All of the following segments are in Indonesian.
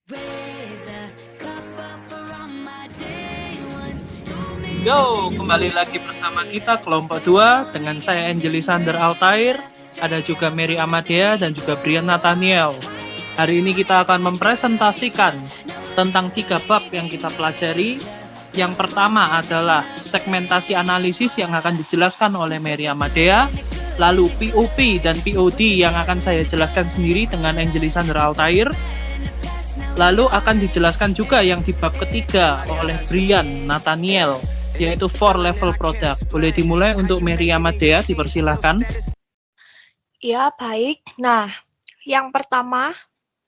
Yo, kembali lagi bersama kita kelompok 2 dengan saya Angelisander Altair, ada juga Mary Amadea dan juga Brian Nathaniel. Hari ini kita akan mempresentasikan tentang 3 bab yang kita pelajari. Yang pertama adalah segmentasi analisis yang akan dijelaskan oleh Mary Amadea, lalu POP dan POD yang akan saya jelaskan sendiri dengan Angelisander Altair. Lalu akan dijelaskan juga yang di bab ketiga oleh Brian Nathaniel, yaitu 4 level product. Boleh dimulai untuk Mary Amadea, dipersilahkan. Ya, baik. Nah, yang pertama,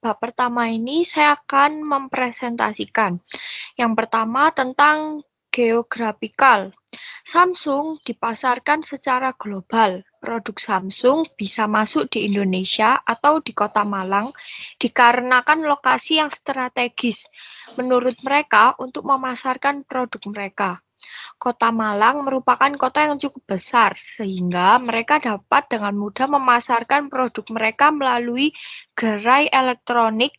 bab pertama ini saya akan mempresentasikan. Yang pertama tentang geografikal. Samsung dipasarkan secara global. Produk Samsung bisa masuk di Indonesia atau di Kota Malang dikarenakan lokasi yang strategis menurut mereka untuk memasarkan produk mereka. Kota Malang merupakan kota yang cukup besar, sehingga mereka dapat dengan mudah memasarkan produk mereka melalui gerai elektronik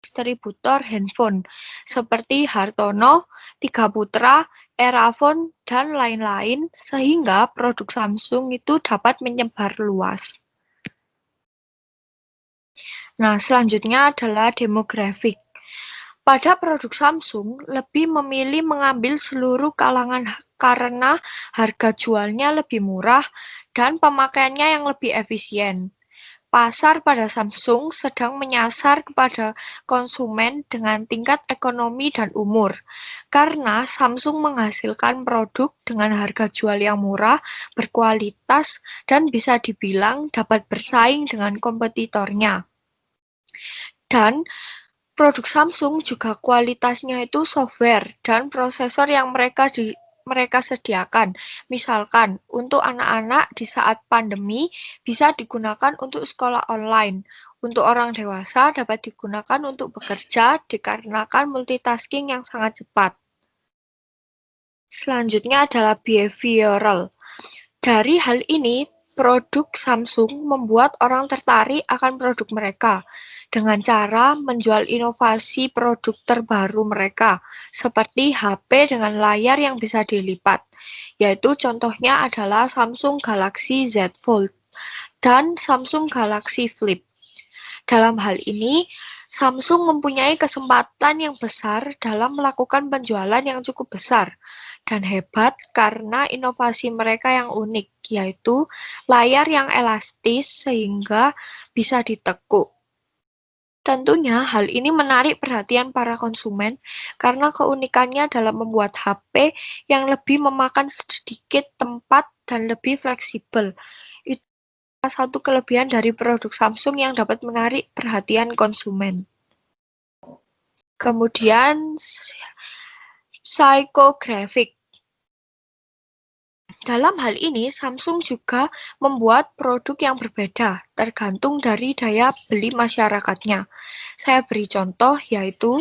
distributor handphone seperti Hartono, Tiga Putra, Erafone, dan lain-lain, sehingga produk Samsung itu dapat menyebar luas. Nah, selanjutnya adalah demografik. Pada produk Samsung, lebih memilih mengambil seluruh kalangan karena harga jualnya lebih murah dan pemakaiannya yang lebih efisien. Pasar pada Samsung sedang menyasar kepada konsumen dengan tingkat ekonomi dan umur, karena Samsung menghasilkan produk dengan harga jual yang murah, berkualitas, dan bisa dibilang dapat bersaing dengan kompetitornya. Dan produk Samsung juga kualitasnya itu software dan prosesor yang mereka sediakan. Misalkan, untuk anak-anak di saat pandemi bisa digunakan untuk sekolah online. Untuk orang dewasa dapat digunakan untuk bekerja dikarenakan multitasking yang sangat cepat. Selanjutnya adalah behavioral. Dari hal ini, produk Samsung membuat orang tertarik akan produk mereka dengan cara menjual inovasi produk terbaru mereka, seperti HP dengan layar yang bisa dilipat, yaitu contohnya adalah Samsung Galaxy Z Fold dan Samsung Galaxy Flip. Dalam hal ini, Samsung mempunyai kesempatan yang besar dalam melakukan penjualan yang cukup besar dan hebat karena inovasi mereka yang unik, yaitu layar yang elastis sehingga bisa ditekuk. Tentunya hal ini menarik perhatian para konsumen karena keunikannya dalam membuat HP yang lebih memakan sedikit tempat dan lebih fleksibel. Itu salah satu kelebihan dari produk Samsung yang dapat menarik perhatian konsumen. Kemudian psychographic. Dalam hal ini, Samsung juga membuat produk yang berbeda, tergantung dari daya beli masyarakatnya. Saya beri contoh, yaitu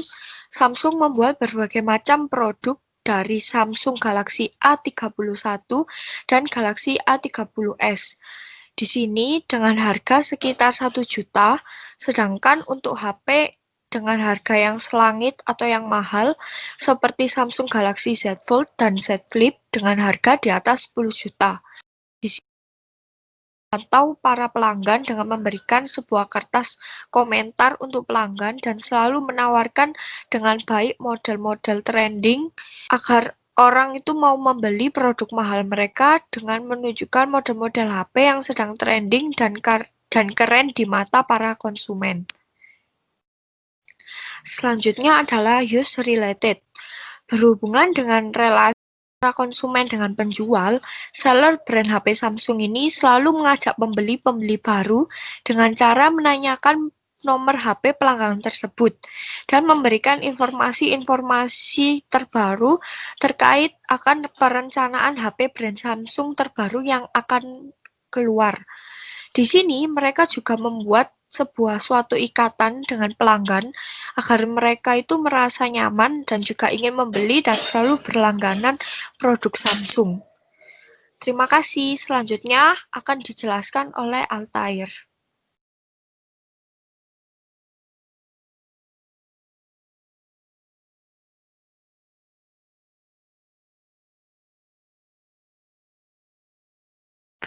Samsung membuat berbagai macam produk dari Samsung Galaxy A31 dan Galaxy A30s. Di sini dengan harga sekitar 1 juta, sedangkan untuk HP dengan harga yang selangit atau yang mahal, seperti Samsung Galaxy Z Fold dan Z Flip dengan harga di atas 10 juta. Di sini atau para pelanggan dengan memberikan sebuah kertas komentar untuk pelanggan dan selalu menawarkan dengan baik model-model trending agar orang itu mau membeli produk mahal mereka dengan menunjukkan model-model HP yang sedang trending dan keren di mata para konsumen. Selanjutnya adalah use related. Berhubungan dengan relasi para konsumen dengan penjual, seller brand HP Samsung ini selalu mengajak pembeli-pembeli baru dengan cara menanyakan nomor HP pelanggan tersebut dan memberikan informasi-informasi terbaru terkait akan perencanaan HP brand Samsung terbaru yang akan keluar. Di sini mereka juga membuat suatu ikatan dengan pelanggan agar mereka itu merasa nyaman dan juga ingin membeli dan selalu berlangganan produk Samsung. Terima kasih. Selanjutnya akan dijelaskan oleh Altair.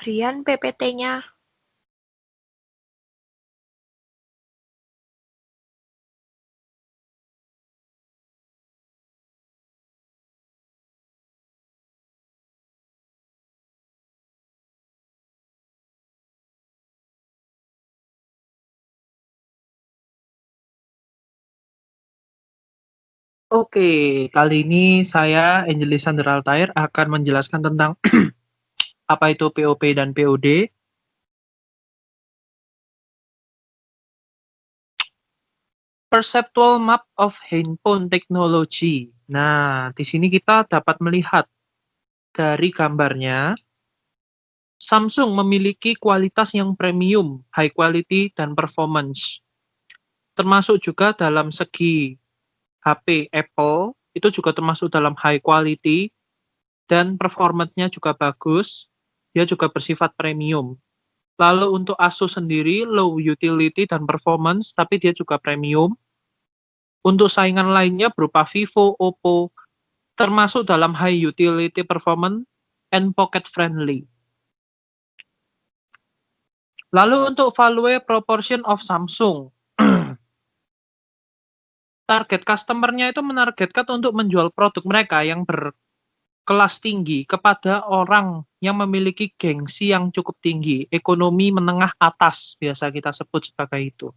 Brian PPT-nya. Oke, kali ini saya, Angelisandra Altair, akan menjelaskan tentang apa itu POP dan POD. Perceptual Map of Handphone Technology. Nah, di sini kita dapat melihat dari gambarnya, Samsung memiliki kualitas yang premium, high quality, dan performance. Termasuk juga dalam segi HP Apple, itu juga termasuk dalam high quality, dan performanya juga bagus, dia juga bersifat premium. Lalu untuk Asus sendiri, low utility dan performance, tapi dia juga premium. Untuk saingan lainnya berupa Vivo, Oppo, termasuk dalam high utility performance and pocket friendly. Lalu untuk value proportion of Samsung, target customer-nya itu menargetkan untuk menjual produk mereka yang berkelas tinggi kepada orang yang memiliki gengsi yang cukup tinggi, ekonomi menengah atas, biasa kita sebut sebagai itu.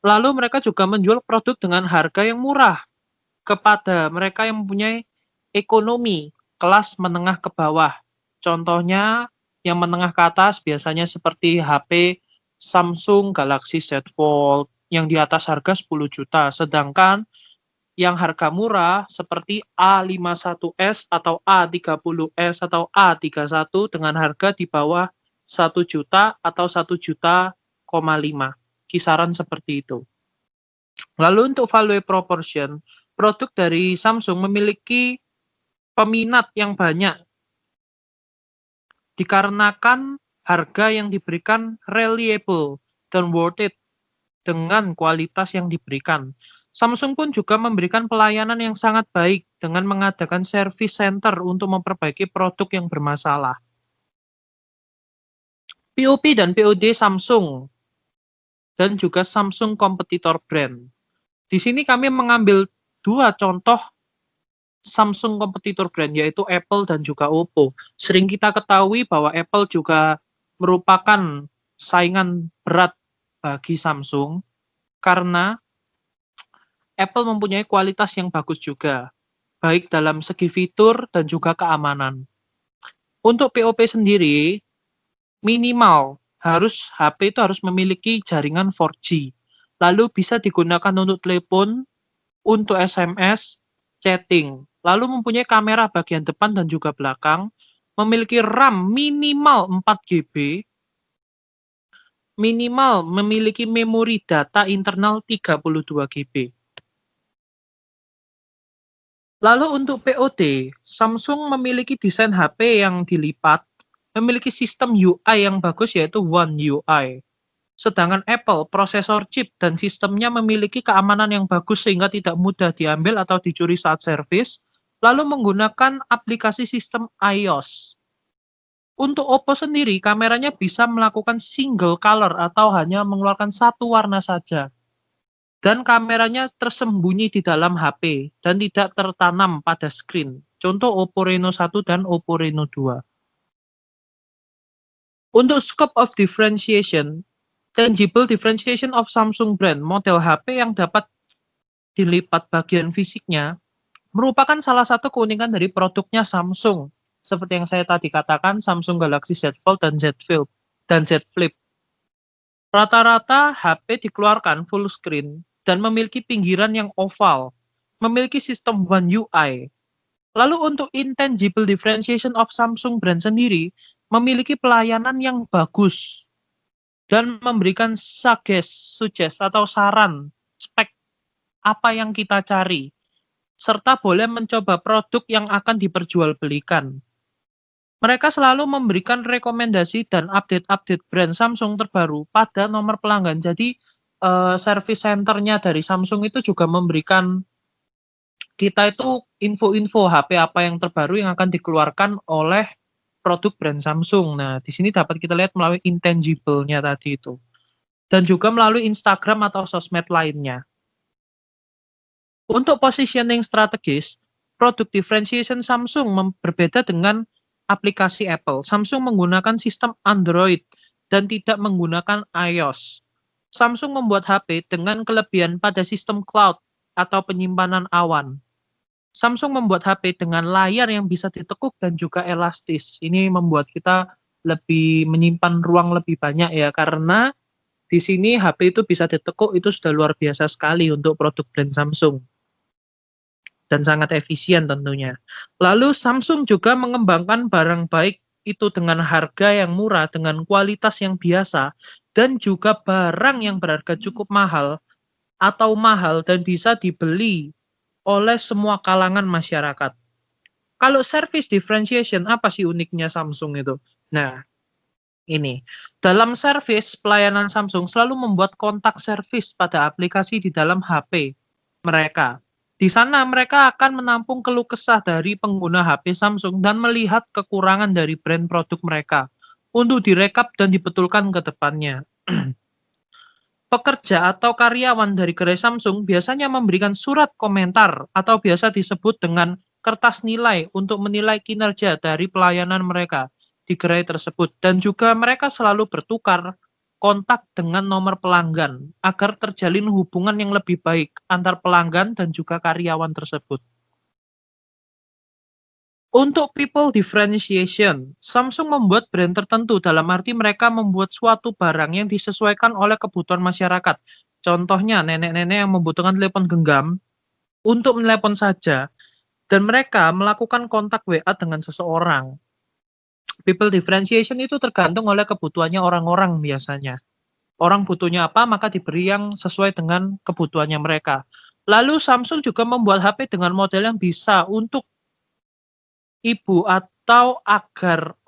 Lalu mereka juga menjual produk dengan harga yang murah kepada mereka yang mempunyai ekonomi kelas menengah ke bawah. Contohnya yang menengah ke atas biasanya seperti HP Samsung Galaxy Z Fold yang di atas harga 10 juta. Sedangkan yang harga murah seperti A51s atau A30s atau A31 dengan harga di bawah 1 juta atau 1 juta, 5. Kisaran seperti itu. Lalu untuk value proportion, produk dari Samsung memiliki peminat yang banyak dikarenakan harga yang diberikan reliable dan worth it dengan kualitas yang diberikan. Samsung pun juga memberikan pelayanan yang sangat baik dengan mengadakan service center untuk memperbaiki produk yang bermasalah. POP dan POD Samsung dan juga Samsung kompetitor brand. Di sini kami mengambil dua contoh Samsung kompetitor brand, yaitu Apple dan juga Oppo. Sering kita ketahui bahwa Apple juga merupakan saingan berat bagi Samsung karena Apple mempunyai kualitas yang bagus juga, baik dalam segi fitur dan juga keamanan. Untuk POP sendiri, minimal HP itu harus memiliki jaringan 4G, lalu bisa digunakan untuk telepon, untuk SMS, chatting, lalu mempunyai kamera bagian depan dan juga belakang, memiliki RAM minimal 4 GB, minimal memiliki memori data internal 32 GB. Lalu untuk POD, Samsung memiliki desain HP yang dilipat, memiliki sistem UI yang bagus yaitu One UI. Sedangkan Apple, prosesor chip dan sistemnya memiliki keamanan yang bagus sehingga tidak mudah diambil atau dicuri saat servis, lalu menggunakan aplikasi sistem iOS. Untuk Oppo sendiri, kameranya bisa melakukan single color atau hanya mengeluarkan satu warna saja. Dan kameranya tersembunyi di dalam HP dan tidak tertanam pada screen. Contoh Oppo Reno 1 dan Oppo Reno 2. Untuk scope of differentiation, tangible differentiation of Samsung brand, model HP yang dapat dilipat bagian fisiknya, merupakan salah satu keunikan dari produknya Samsung. Seperti yang saya tadi katakan, Samsung Galaxy Z Fold dan Z Flip. Rata-rata HP dikeluarkan full screen dan memiliki pinggiran yang oval, memiliki sistem One UI. Lalu untuk intangible differentiation of Samsung brand sendiri, memiliki pelayanan yang bagus dan memberikan suggest atau saran spek apa yang kita cari, serta boleh mencoba produk yang akan diperjualbelikan. Mereka selalu memberikan rekomendasi dan update-update brand Samsung terbaru pada nomor pelanggan. Jadi service centernya dari Samsung itu juga memberikan kita itu info-info HP apa yang terbaru yang akan dikeluarkan oleh produk brand Samsung. Nah, di sini dapat kita lihat melalui intangible-nya tadi itu. Dan juga melalui Instagram atau sosmed lainnya. Untuk positioning strategis, produk differentiation Samsung berbeda dengan aplikasi Apple. Samsung menggunakan sistem Android dan tidak menggunakan iOS. Samsung membuat HP dengan kelebihan pada sistem cloud atau penyimpanan awan. Samsung membuat HP dengan layar yang bisa ditekuk dan juga elastis. Ini membuat kita lebih menyimpan ruang lebih banyak ya, karena di sini HP itu bisa ditekuk, itu sudah luar biasa sekali untuk produk brand Samsung. Dan sangat efisien tentunya. Lalu Samsung juga mengembangkan barang baik itu dengan harga yang murah, dengan kualitas yang biasa, dan juga barang yang berharga cukup mahal atau mahal dan bisa dibeli oleh semua kalangan masyarakat. Kalau service differentiation, apa sih uniknya Samsung itu? Nah, ini. Dalam service, pelayanan Samsung selalu membuat kontak service pada aplikasi di dalam HP mereka. Di sana mereka akan menampung keluh kesah dari pengguna HP Samsung dan melihat kekurangan dari brand produk mereka untuk direkap dan dibetulkan ke depannya. Pekerja atau karyawan dari gerai Samsung biasanya memberikan surat komentar atau biasa disebut dengan kertas nilai untuk menilai kinerja dari pelayanan mereka di gerai tersebut, dan juga mereka selalu bertukar kontak dengan nomor pelanggan agar terjalin hubungan yang lebih baik antar pelanggan dan juga karyawan tersebut. Untuk people differentiation, Samsung membuat brand tertentu dalam arti mereka membuat suatu barang yang disesuaikan oleh kebutuhan masyarakat. Contohnya nenek-nenek yang membutuhkan telepon genggam untuk menelepon saja, dan mereka melakukan kontak WA dengan seseorang. People differentiation itu tergantung oleh kebutuhannya orang-orang biasanya. Orang butuhnya apa, maka diberi yang sesuai dengan kebutuhannya mereka. Lalu Samsung juga membuat HP dengan model yang bisa untuk ibu atau agar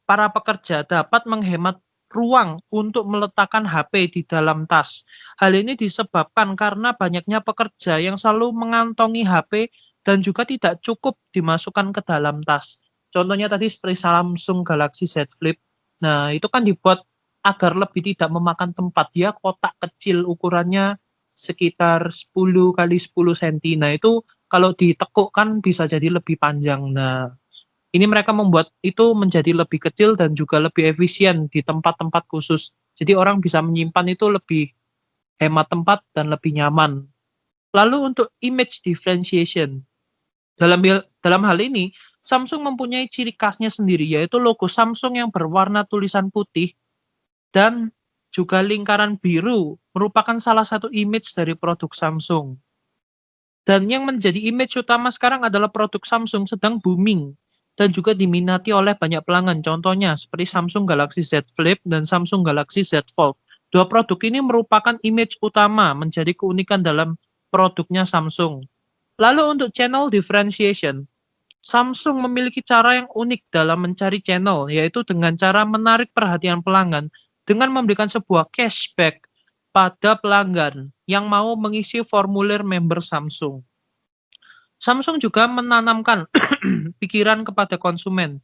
para pekerja dapat menghemat ruang untuk meletakkan HP di dalam tas. Hal ini disebabkan karena banyaknya pekerja yang selalu mengantongi HP dan juga tidak cukup dimasukkan ke dalam tas. Contohnya tadi seperti Samsung Galaxy Z Flip. Nah, itu kan dibuat agar lebih tidak memakan tempat. Dia kotak kecil, ukurannya sekitar 10 kali 10 cm. Nah, itu kalau ditekukkan bisa jadi lebih panjang. Nah, ini mereka membuat itu menjadi lebih kecil dan juga lebih efisien di tempat-tempat khusus. Jadi orang bisa menyimpan itu lebih hemat tempat dan lebih nyaman. Lalu untuk image differentiation. Dalam hal ini, Samsung mempunyai ciri khasnya sendiri, yaitu logo Samsung yang berwarna tulisan putih dan juga lingkaran biru merupakan salah satu image dari produk Samsung. Dan yang menjadi image utama sekarang adalah produk Samsung sedang booming dan juga diminati oleh banyak pelanggan. Contohnya seperti Samsung Galaxy Z Flip dan Samsung Galaxy Z Fold. Dua produk ini merupakan image utama menjadi keunikan dalam produknya Samsung. Lalu untuk channel differentiation, Samsung memiliki cara yang unik dalam mencari channel, yaitu dengan cara menarik perhatian pelanggan dengan memberikan sebuah cashback pada pelanggan yang mau mengisi formulir member Samsung. Samsung juga menanamkan pikiran kepada konsumen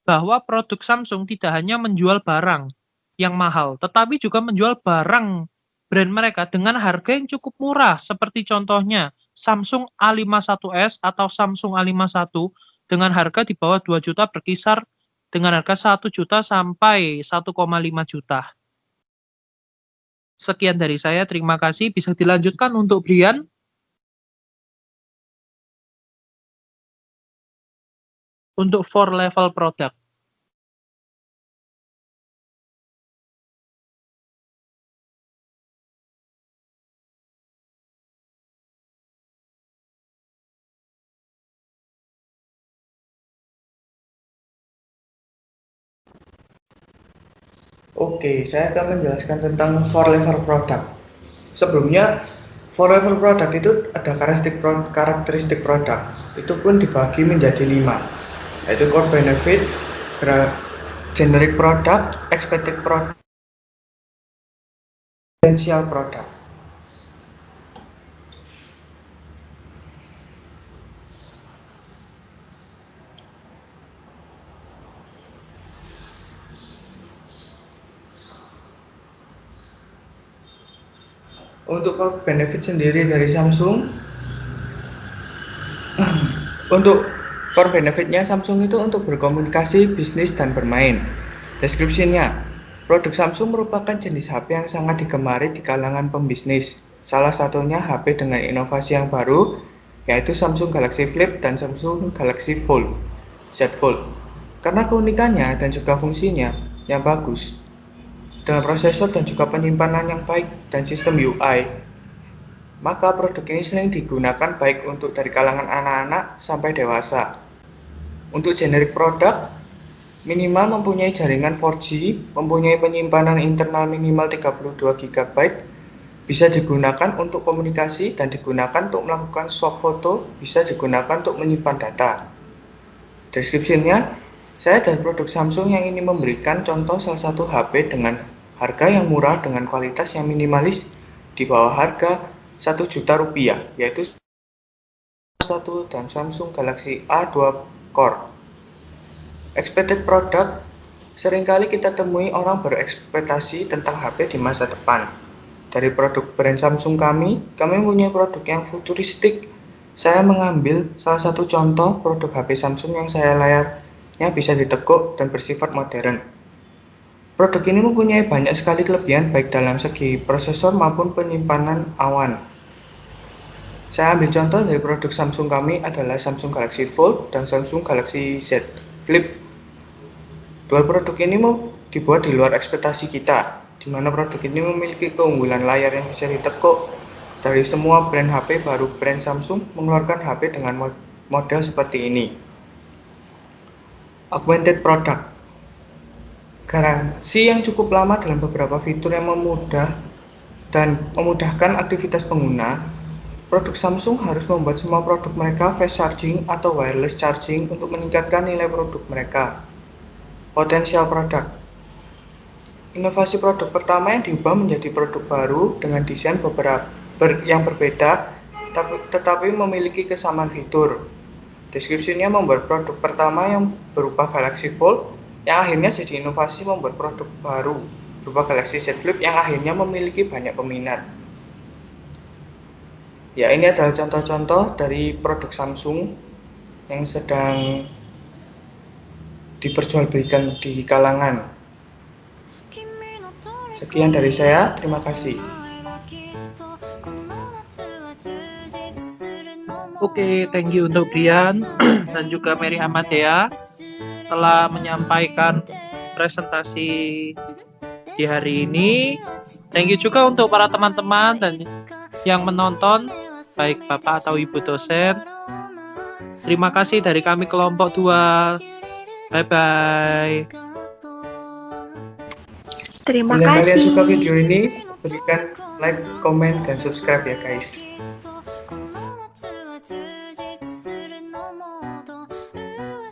bahwa produk Samsung tidak hanya menjual barang yang mahal, tetapi juga menjual barang brand mereka dengan harga yang cukup murah, seperti contohnya Samsung A51s atau Samsung A51 dengan harga di bawah 2 juta berkisar dengan harga 1 juta sampai 1,5 juta. Sekian dari saya, terima kasih. Bisa dilanjutkan untuk Brian. Untuk 4 level product. Oke, saya akan menjelaskan tentang 4 level product. Sebelumnya, 4 level product itu ada karakteristik produk. Itu pun dibagi menjadi 5, yaitu core benefit, generic product, expected product, essential product. Untuk core benefit sendiri dari Samsung, untuk core benefitnya Samsung itu untuk berkomunikasi, bisnis, dan bermain. Deskripsinya, produk Samsung merupakan jenis HP yang sangat digemari di kalangan pembisnis. Salah satunya HP dengan inovasi yang baru, yaitu Samsung Galaxy Flip dan Samsung Galaxy Fold, Z Fold. Karena keunikannya dan juga fungsinya yang bagus, dengan prosesor dan juga penyimpanan yang baik dan sistem UI, maka produk ini sering digunakan baik untuk dari kalangan anak-anak sampai dewasa. Untuk generic produk, minimal mempunyai jaringan 4G, mempunyai penyimpanan internal minimal 32 GB, bisa digunakan untuk komunikasi dan digunakan untuk melakukan swap foto, bisa digunakan untuk menyimpan data. Deskripsinya, saya dari produk Samsung yang ingin memberikan contoh salah satu HP dengan harga yang murah dengan kualitas yang minimalis di bawah harga Rp1.000.000, yaitu satu dan Samsung Galaxy A2 Core. Expected product, seringkali kita temui orang berekspektasi tentang HP di masa depan. Dari produk brand Samsung kami mempunyai produk yang futuristik. Saya mengambil salah satu contoh produk HP Samsung yang saya layarnya bisa ditekuk dan bersifat modern. Produk ini mempunyai banyak sekali kelebihan baik dalam segi prosesor maupun penyimpanan awan. Saya ambil contoh dari produk Samsung kami adalah Samsung Galaxy Fold dan Samsung Galaxy Z Flip. Dua produk ini dibuat di luar ekspektasi kita, di mana produk ini memiliki keunggulan layar yang bisa ditekuk. Dari semua brand HP, baru brand Samsung mengeluarkan HP dengan model seperti ini. Augmented product, garansi yang cukup lama dalam beberapa fitur yang memudahkan aktivitas pengguna. Produk Samsung harus membuat semua produk mereka fast charging atau wireless charging untuk meningkatkan nilai produk mereka. Potensial produk, inovasi produk pertama yang diubah menjadi produk baru dengan desain yang berbeda tetapi memiliki kesamaan fitur. Deskripsinya membuat produk pertama yang berupa Galaxy Fold yang akhirnya jadi inovasi membuat produk baru berupa Galaxy Z Flip yang akhirnya memiliki banyak peminat. Ya, ini adalah contoh-contoh dari produk Samsung yang sedang diperjualbelikan di kalangan. Sekian dari saya, terima kasih. Oke, thank you untuk Brian dan juga Mary Amadea telah menyampaikan presentasi di hari ini. Thank you juga untuk para teman-teman dan yang menonton, baik Bapak atau Ibu dosen. Terima kasih dari kami kelompok 2. Bye-bye. Terima Bila kalian kasih. suka video ini, berikan like, komen, dan subscribe ya guys.